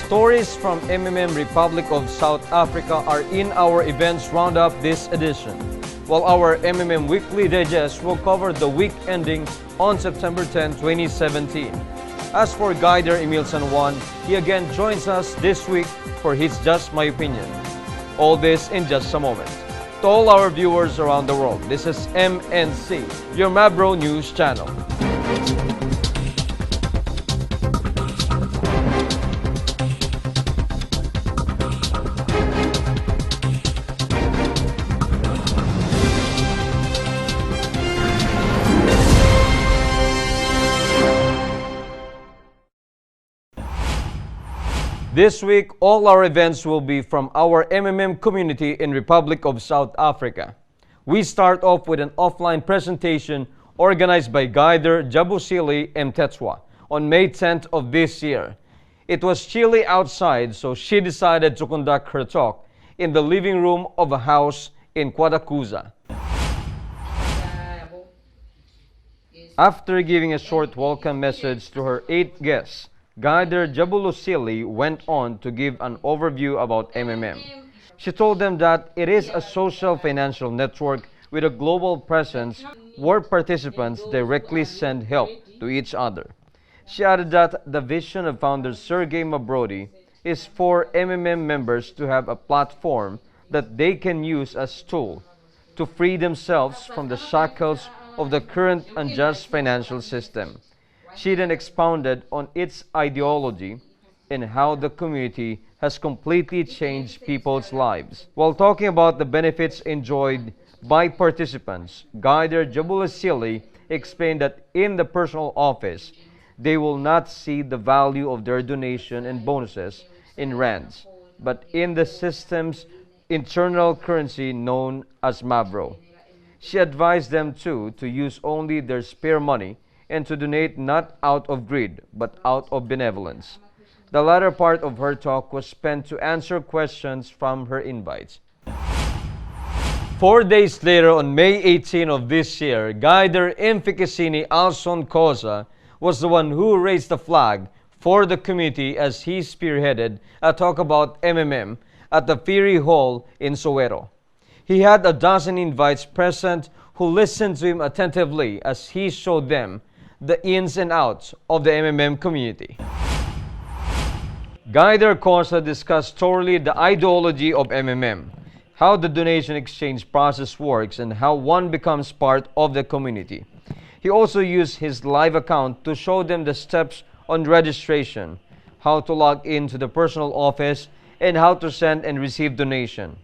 Stories from MMM Republic of South Africa are in our Events Roundup this edition, while our MMM Weekly Digest will cover the week ending on September 10, 2017. As for Guider Emil San Juan, he again joins us this week for his Just My Opinion. All this in just a moment. To all our viewers around the world, this is MNC, your Mabro News channel. This week, all our events will be from our MMM community in Republic of South Africa. We start off with an offline presentation organized by Guider Jabusili Mtetwa on May 10th of this year. It was chilly outside, so she decided to conduct her talk in the living room of a house in Kwadakuza. After giving a short welcome message to her 8 guests, Guider Jabulosili went on to give an overview about MMM. She told them that it is a social financial network with a global presence where participants directly send help to each other. She added that the vision of founder Sergey Mabrodi is for MMM members to have a platform that they can use as a tool to free themselves from the shackles of the current unjust financial system. She then expounded on its ideology and how the community has completely changed people's lives. While talking about the benefits enjoyed by participants, Guider Jabulosili explained that in the personal office, they will not see the value of their donation and bonuses in rands, but in the system's internal currency known as Mabro. She advised them too to use only their spare money and to donate not out of greed, but out of benevolence. The latter part of her talk was spent to answer questions from her invites. 4 days later, on May 18 of this year, Guider Mfikisini Alson Koza was the one who raised the flag for the community as he spearheaded a talk about MMM at the Ferry Hall in Soweto. He had a dozen invites present who listened to him attentively as he showed them the ins and outs of the MMM community. Guider Koza discussed thoroughly the ideology of MMM, how the donation exchange process works, and how one becomes part of the community. He also used his live account to show them the steps on registration, how to log into the personal office, and how to send and receive donation.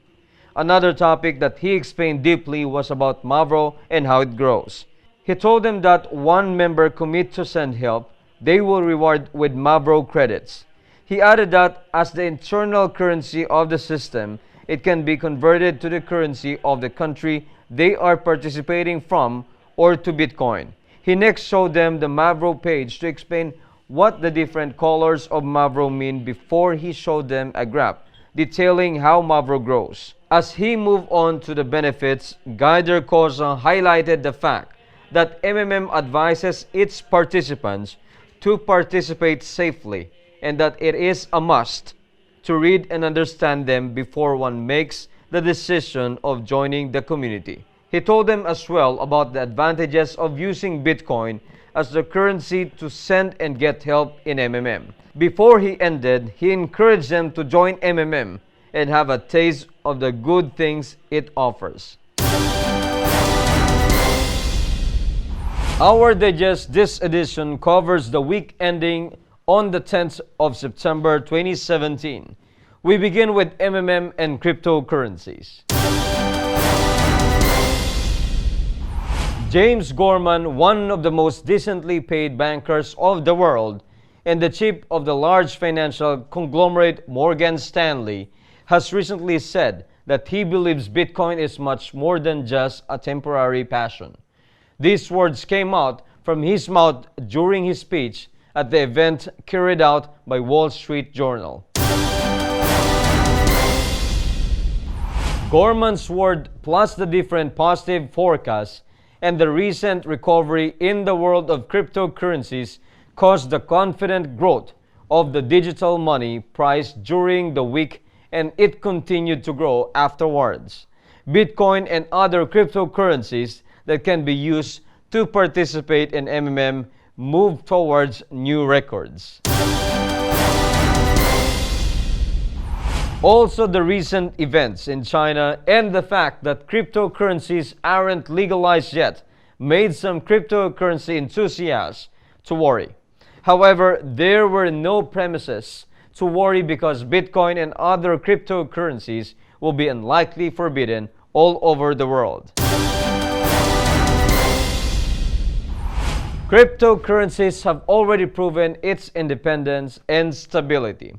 Another topic that he explained deeply was about Mavro and how it grows. He told them that one member commit to send help, they will reward with Mavro credits. He added that as the internal currency of the system, it can be converted to the currency of the country they are participating from or to Bitcoin. He next showed them the Mavro page to explain what the different colors of Mavro mean before he showed them a graph detailing how Mavro grows. As he moved on to the benefits, Guider Koza highlighted the fact that MMM advises its participants to participate safely and that it is a must to read and understand them before one makes the decision of joining the community. He told them as well about the advantages of using Bitcoin as the currency to send and get help in MMM. Before he ended, he encouraged them to join MMM and have a taste of the good things it offers. Our digest this edition covers the week ending on the 10th of September 2017. We begin with MMM and cryptocurrencies. James Gorman, one of the most decently paid bankers of the world and the chief of the large financial conglomerate Morgan Stanley, has recently said that he believes Bitcoin is much more than just a temporary passion. These words came out from his mouth during his speech at the event carried out by Wall Street Journal. Gorman's word, plus the different positive forecasts and the recent recovery in the world of cryptocurrencies, caused the confident growth of the digital money price during the week, and it continued to grow afterwards. Bitcoin and other cryptocurrencies that can be used to participate in MMM move towards new records. Also, the recent events in China and the fact that cryptocurrencies aren't legalized yet made some cryptocurrency enthusiasts to worry. However, there were no premises to worry because Bitcoin and other cryptocurrencies will be unlikely forbidden all over the world. Cryptocurrencies have already proven its independence and stability.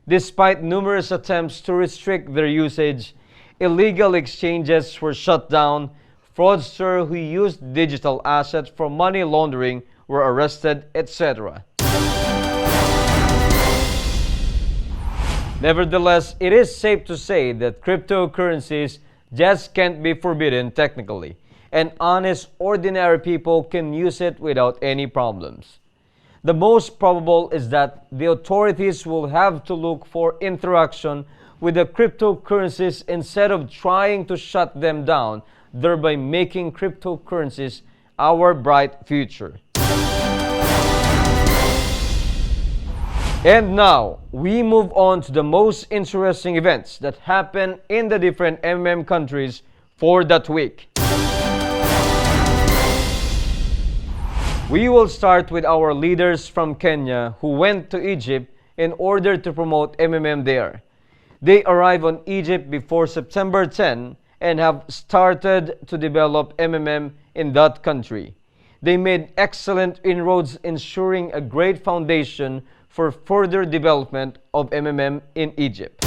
Despite numerous attempts to restrict their usage, illegal exchanges were shut down, fraudsters who used digital assets for money laundering were arrested, etc. Nevertheless, it is safe to say that cryptocurrencies just can't be forbidden technically, and honest, ordinary people can use it without any problems. The most probable is that the authorities will have to look for interaction with the cryptocurrencies instead of trying to shut them down, thereby making cryptocurrencies our bright future. And now, we move on to the most interesting events that happen in the different MMM countries for that week. We will start with our leaders from Kenya who went to Egypt in order to promote MMM there. They arrived on Egypt before September 10 and have started to develop MMM in that country. They made excellent inroads, ensuring a great foundation for further development of MMM in Egypt.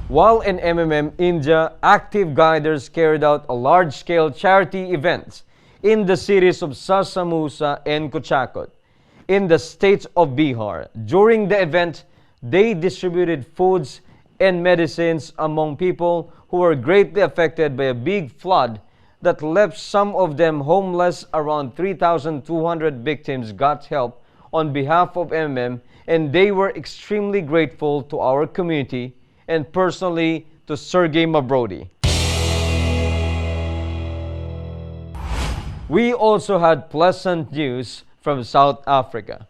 While in MMM India, active guiders carried out a large-scale charity event in the cities of Sasamusa and Kuchakot in the state of Bihar. During the event, they distributed foods and medicines among people who were greatly affected by a big flood that left some of them homeless. Around 3,200 victims got help on behalf of MMM, and they were extremely grateful to our community and personally to Sergey Mabrodi. We also had pleasant news from South Africa.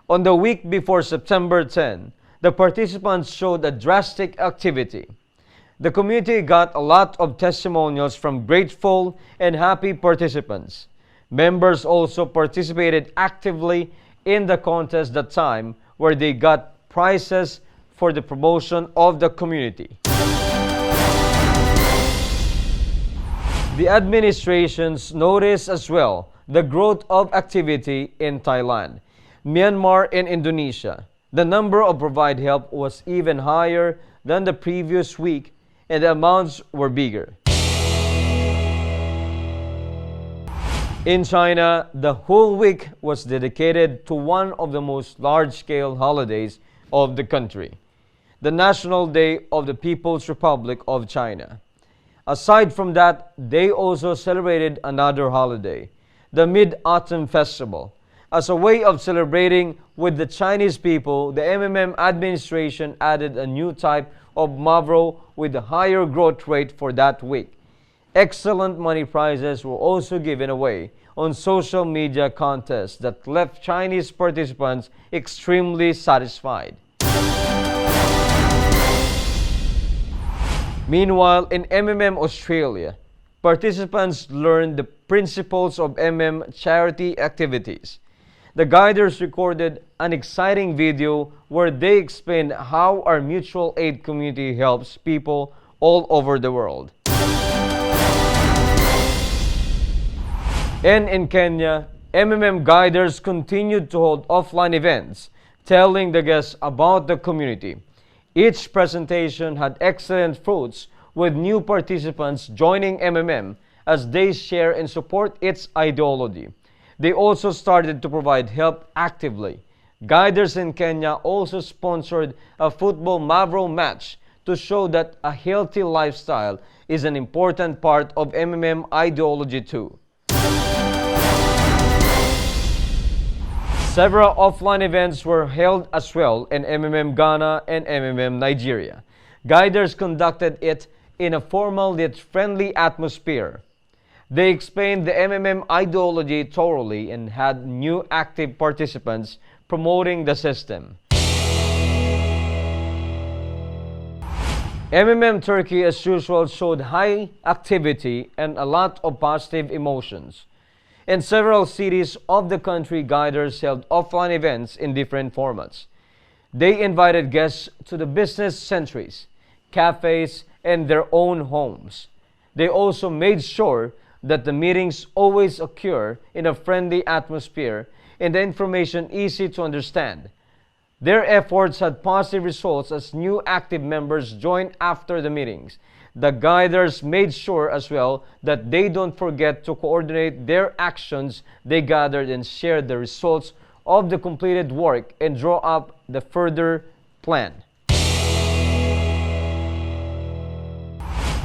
On the week before September 10, the participants showed a drastic activity. The community got a lot of testimonials from grateful and happy participants. Members also participated actively in the contest that time, where they got prizes for the promotion of the community. The administrations noticed as well the growth of activity in Thailand, Myanmar, and Indonesia. The number of provide help was even higher than the previous week, and the amounts were bigger. In China, the whole week was dedicated to one of the most large-scale holidays of the country, the National Day of the People's Republic of China. Aside from that, they also celebrated another holiday, the Mid-Autumn Festival. As a way of celebrating with the Chinese people, the MMM administration added a new type of Mavro with a higher growth rate for that week. Excellent money prizes were also given away on social media contests that left Chinese participants extremely satisfied. Meanwhile, in MMM Australia, participants learned the principles of MM charity activities. The guiders recorded an exciting video where they explained how our mutual aid community helps people all over the world. And in Kenya, MMM guiders continued to hold offline events, telling the guests about the community. Each presentation had excellent fruits, with new participants joining MMM as they share and support its ideology. They also started to provide help actively. Guiders in Kenya also sponsored a football Mavro match to show that a healthy lifestyle is an important part of MMM ideology too. Several offline events were held as well in MMM Ghana and MMM Nigeria. Guiders conducted it in a formal yet friendly atmosphere. They explained the MMM ideology thoroughly and had new active participants promoting the system. MMM Turkey, as usual, showed high activity and a lot of positive emotions. In several cities of the country, Guiders held offline events in different formats. They invited guests to the business centers, cafes, and their own homes. They also made sure that the meetings always occur in a friendly atmosphere and the information easy to understand. Their efforts had positive results as new active members joined after the meetings. The Guiders made sure as well that they don't forget to coordinate their actions. They gathered and shared the results of the completed work and draw up the further plan.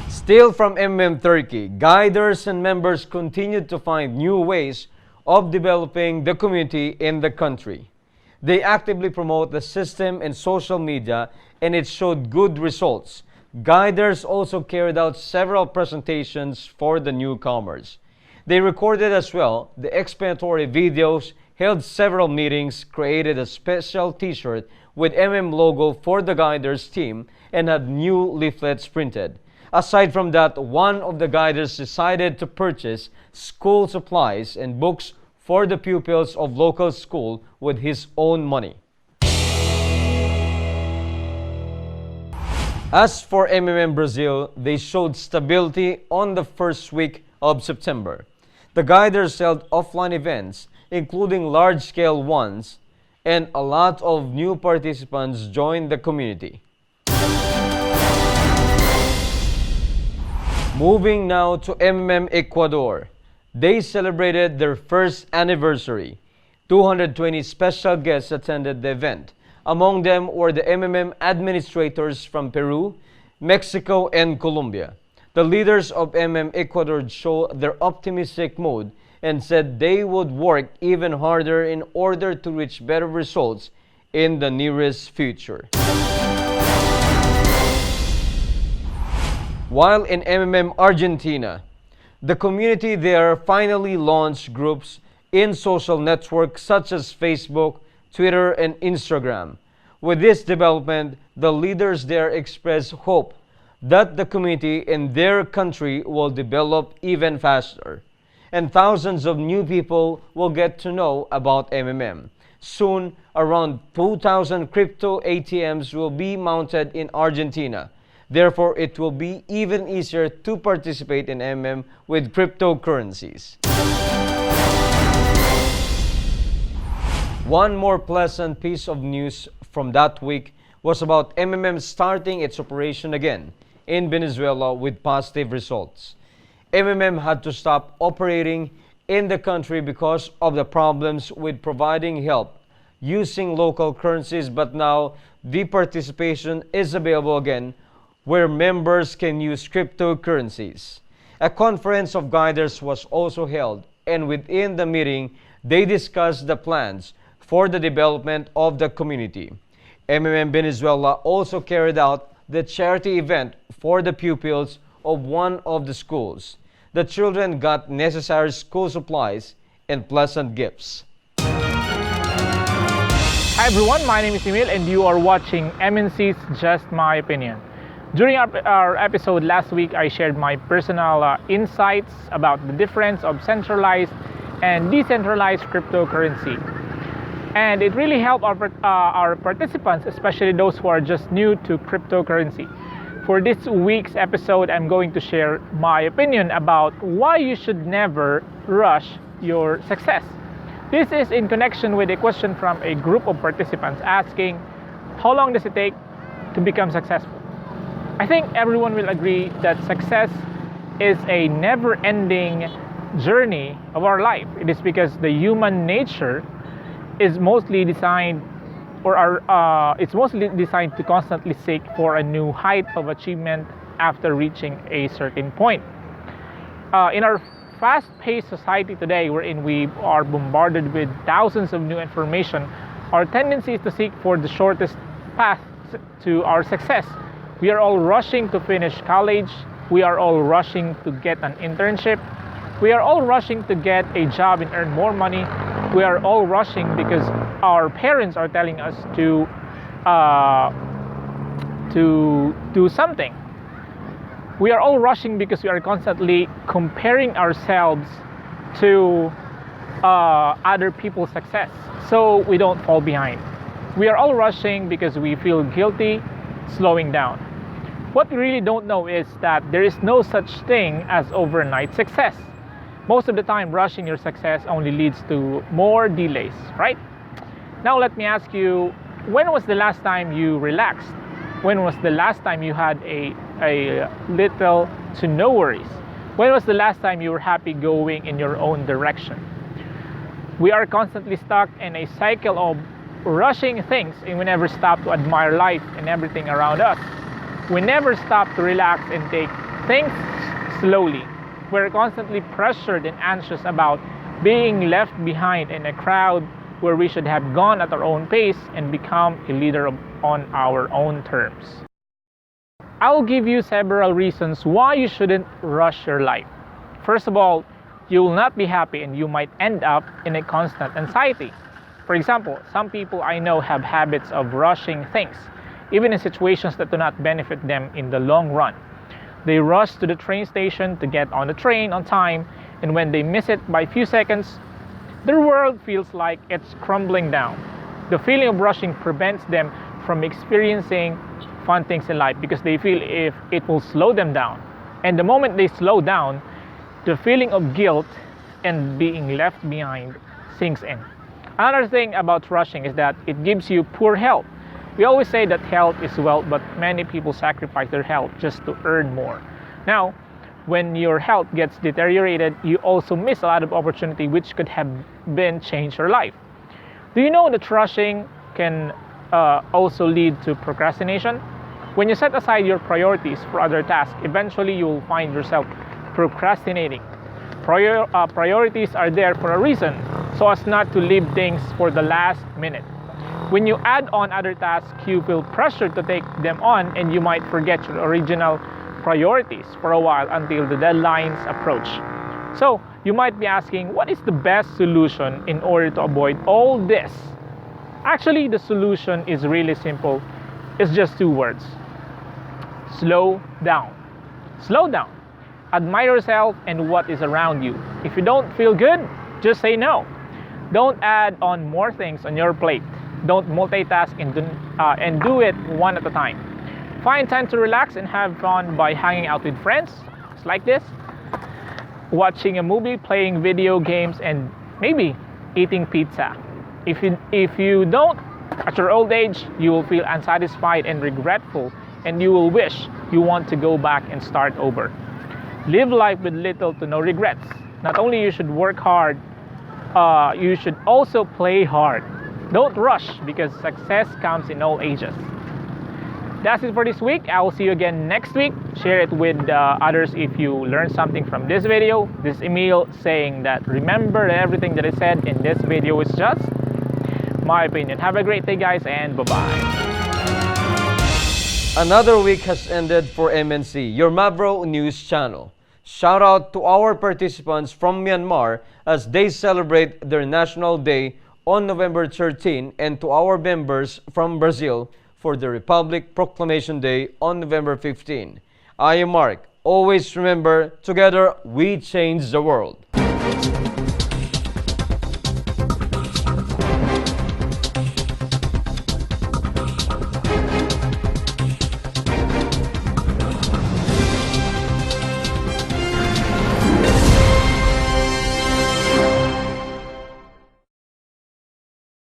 Still from MMM Turkey, Guiders and members continued to find new ways of developing the community in the country. They actively promote the system in social media and it showed good results. Guiders also carried out several presentations for the newcomers. They recorded as well the explanatory videos, held several meetings, created a special t-shirt with logo for the Guiders team, and had new leaflets printed. Aside from that, one of the Guiders decided to purchase school supplies and books for the pupils of local school with his own money. As for MMM Brazil, they showed stability on the first week of September. The Guiders held offline events, including large-scale ones, and a lot of new participants joined the community. Moving now to MMM Ecuador. They celebrated their first anniversary. 220 special guests attended the event. Among them were the MMM administrators from Peru, Mexico, and Colombia. The leaders of MMM Ecuador showed their optimistic mood and said they would work even harder in order to reach better results in the nearest future. While in MMM Argentina, the community there finally launched groups in social networks such as Facebook, Twitter, and Instagram. With this development, the leaders there expressed hope that the community in their country will develop even faster, and thousands of new people will get to know about MMM. Soon, around 2,000 crypto ATMs will be mounted in Argentina. Therefore, it will be even easier to participate in MMM with cryptocurrencies. One more pleasant piece of news from that week was about MMM starting its operation again in Venezuela with positive results. MMM had to stop operating in the country because of the problems with providing help using local currencies, but now the participation is available again where members can use cryptocurrencies. A conference of Guiders was also held, and within the meeting, they discussed the plans for the development of the community. MMM Venezuela also carried out the charity event for the pupils of one of the schools. The children got necessary school supplies and pleasant gifts. Hi everyone, my name is Emil and you are watching MNC's Just My Opinion. During our episode last week, I shared my personal insights about the difference of centralized and decentralized cryptocurrency. And it really helped our participants, especially those who are just new to cryptocurrency. For this week's episode, I'm going to share my opinion about why you should never rush your success. This is in connection with a question from a group of participants asking, how long does it take to become successful? I think everyone will agree that success is a never-ending journey of our life. It is because the human nature is mostly designed it's mostly designed to constantly seek for a new height of achievement after reaching a certain point. In our fast-paced society today, wherein we are bombarded with thousands of new information, our tendency is to seek for the shortest path to our success. We are all rushing to finish college. We are all rushing to get an internship. We are all rushing to get a job and earn more money. We are all rushing because our parents are telling us to do something. We are all rushing because we are constantly comparing ourselves to other people's success, so we don't fall behind. We are all rushing because we feel guilty slowing down. What we really don't know is that there is no such thing as overnight success. Most of the time, rushing your success only leads to more delays, right? Now let me ask you, when was the last time you relaxed? When was the last time you had a little to no worries? When was the last time you were happy going in your own direction? We are constantly stuck in a cycle of rushing things, and we never stop to admire life and everything around us. We never stop to relax and take things slowly. We're constantly pressured and anxious about being left behind in a crowd where we should have gone at our own pace and become a leader on our own terms. I'll give you several reasons why you shouldn't rush your life. First of all, you will not be happy and you might end up in a constant anxiety. For example, some people I know have habits of rushing things, even in situations that do not benefit them in the long run. They rush to the train station to get on the train on time, and when they miss it by a few seconds, their world feels like it's crumbling down. The feeling of rushing prevents them from experiencing fun things in life because they feel if it will slow them down. And the moment they slow down, the feeling of guilt and being left behind sinks in. Another thing about rushing is that it gives you poor health. We always say that health is wealth, but many people sacrifice their health just to earn more. Now, when your health gets deteriorated, you also miss a lot of opportunity which could have been changed your life. Do you know that rushing can also lead to procrastination? When you set aside your priorities for other tasks, eventually you will find yourself procrastinating. Priorities are there for a reason, so as not to leave things for the last minute. When you add on other tasks, you feel pressured to take them on, and you might forget your original priorities for a while until the deadlines approach. So you might be asking, what is the best solution in order to avoid all this? Actually, the solution is really simple. It's just two words. Slow down. Slow down. Admire yourself and what is around you. If you don't feel good, just say no. Don't add on more things on your plate. Don't multitask and do it one at a time. Find time to relax and have fun by hanging out with friends, just like this, watching a movie, playing video games, and maybe eating pizza. If you don't, at your old age, you will feel unsatisfied and regretful, and you will wish you want to go back and start over. Live life with little to no regrets. Not only you should work hard, you should also play hard. Don't rush because success comes in all ages. That's it for this week. I will see you again next week. Share it with others if you learned something from this video. This is Emil saying that remember that everything that I said in this video is just my opinion. Have a great day, guys, and bye-bye. Another week has ended for MNC, your Mavro News channel. Shout out to our participants from Myanmar as they celebrate their National Day on November 13, and to our members from Brazil for the Republic Proclamation Day on November 15. I am Mark. Always remember, together we change the world.